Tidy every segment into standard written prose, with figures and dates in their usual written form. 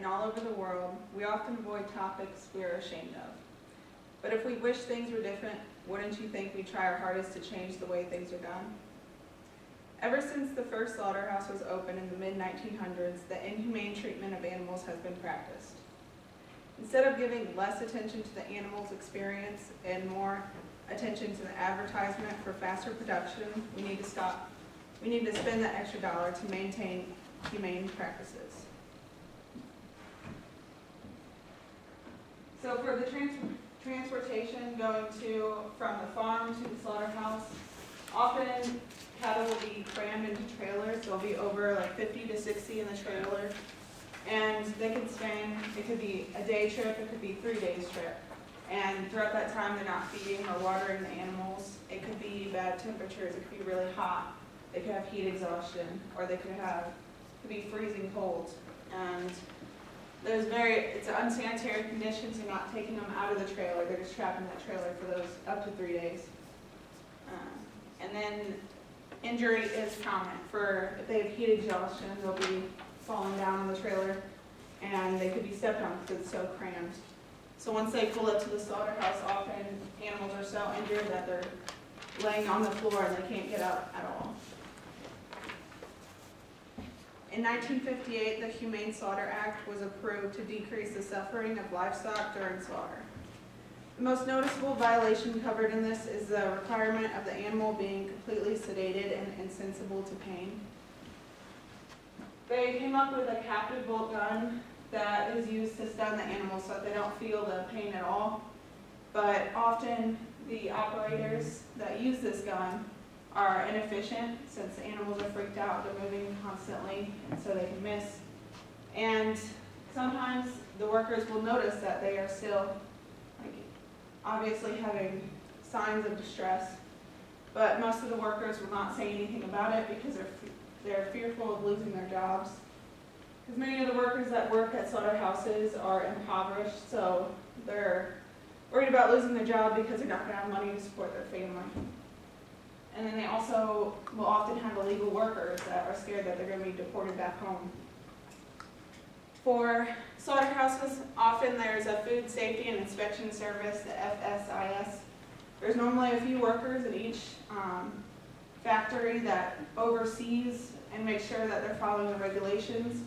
all over the world, we often avoid topics we are ashamed of. But if we wish things were different, wouldn't you think we'd try our hardest to change the way things are done? Ever since the first slaughterhouse was opened in the mid-1900s, the inhumane treatment of animals has been practiced. Instead of giving less attention to the animal's experience and more attention to the advertisement for faster production, we need to spend that extra dollar to maintain humane practices. So for the transportation going from the farm to the slaughterhouse, often cattle will be crammed into trailers. There'll be over like 50 to 60 in the trailer. And they can spend, it could be a day trip, it could be 3 days trip. And throughout that time, they're not feeding or watering the animals. It could be bad temperatures, it could be really hot. They could have heat exhaustion, or they could be freezing cold. And it's unsanitary conditions. You're not taking them out of the trailer. They're just trapped in that trailer for those up to 3 days. And then injury is common. If they have heat exhaustion, they'll be falling down on the trailer, and they could be stepped on because it's so crammed. So once they pull up to the slaughterhouse, often animals are so injured that they're laying on the floor and they can't get up at all. In 1958, the Humane Slaughter Act was approved to decrease the suffering of livestock during slaughter. The most noticeable violation covered in this is the requirement of the animal being completely sedated and insensible to pain. They came up with a captive bolt gun that is used to stun the animals so that they don't feel the pain at all. But often the operators that use this gun are inefficient since the animals are freaked out. They're moving constantly, and so they can miss. And sometimes the workers will notice that they are still obviously having signs of distress, but most of the workers will not say anything about it because they're fearful of losing their jobs. Because many of the workers that work at slaughterhouses are impoverished, so they're worried about losing their job because they're not going to have money to support their family. And then they also will often have illegal workers that are scared that they're going to be deported back home. For slaughterhouses, often there's a food safety and inspection service, the FSIS. There's normally a few workers in each factory that oversees and makes sure that they're following the regulations.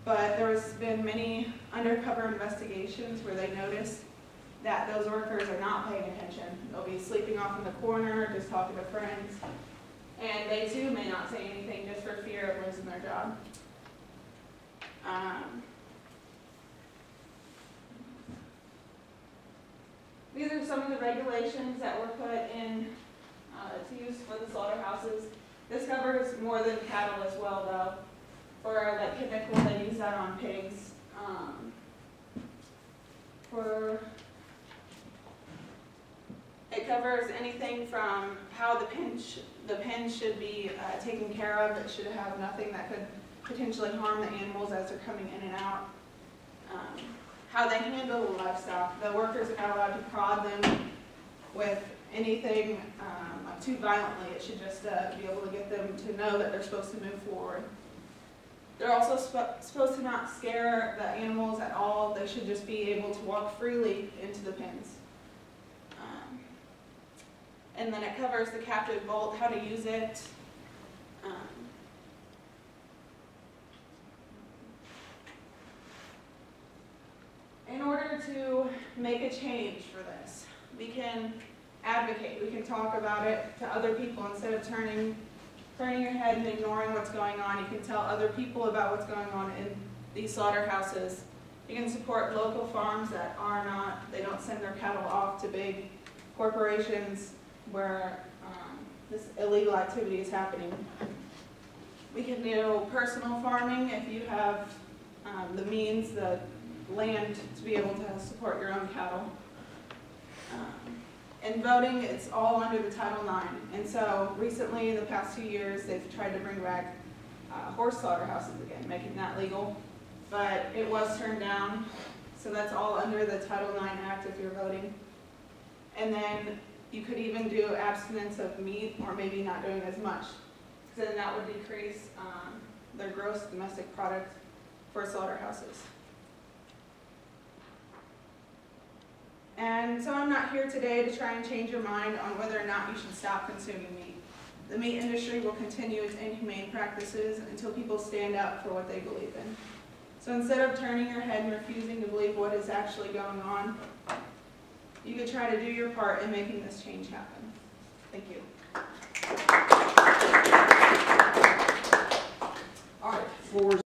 But there's been many undercover investigations where they notice that those workers are not paying attention. They'll be sleeping off in the corner, just talking to friends, and they too may not say anything just for fear of losing their job. These are some of the regulations that were put in to use for the slaughterhouses. This covers more than cattle as well, though. For like chemical, they use that on pigs. It covers anything from how the pen should be taken care of. It should have nothing that could potentially harm the animals as they're coming in and out. How they handle the livestock. The workers are not allowed to prod them with anything too violently. It should just be able to get them to know that they're supposed to move forward. They're also supposed to not scare the animals at all. They should just be able to walk freely into the pens. And then it covers the captive bolt, how to use it. In order to make a change for this, we can advocate. We can talk about it to other people instead of turning your head and ignoring what's going on. You can tell other people about what's going on in these slaughterhouses. You can support local farms that they don't send their cattle off to big corporations where this illegal activity is happening. We can do personal farming if you have the means, the land to be able to support your own cattle. In voting, it's all under the Title IX. And so recently, in the past 2 years, they've tried to bring back horse slaughterhouses again, making that legal. But it was turned down. So that's all under the Title IX Act if you're voting. And then you could even do abstinence of meat or maybe not doing as much. So then that would decrease their gross domestic product for slaughterhouses. And so I'm not here today to try and change your mind on whether or not you should stop consuming meat. The meat industry will continue its inhumane practices until people stand up for what they believe in. So instead of turning your head and refusing to believe what is actually going on, you could try to do your part in making this change happen. Thank you. All right, floor is